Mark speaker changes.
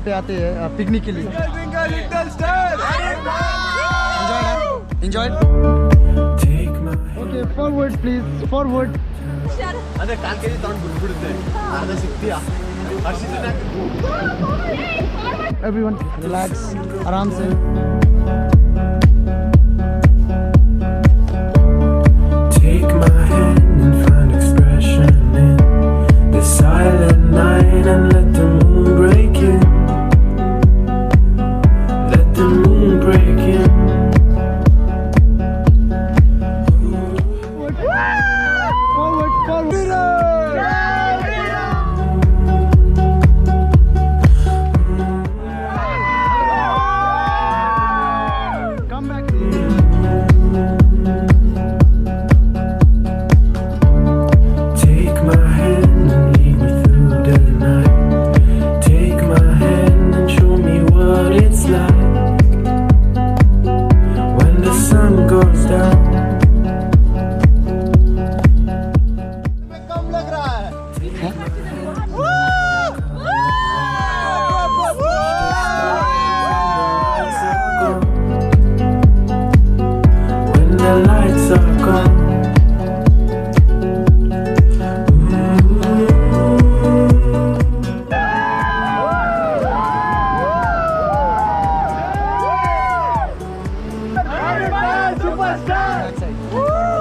Speaker 1: पे आते हैं पिकनिक के लिए। Enjoy. Okay, forward please, forward.
Speaker 2: अरे काल के लिए तोंड बुड़बुड़ते आधा सिक्तिया
Speaker 1: Everyone relax, आराम से।
Speaker 3: Take my hand and find expression in the silent night and let the moon break in. Let the moon break in.
Speaker 1: Forward. Come back.
Speaker 3: Take my hand and lead me through the night. Take my hand and show me what it's like when the sun goes down.
Speaker 2: कम लग रहा है।
Speaker 3: When the lights are gone.
Speaker 2: Superstar!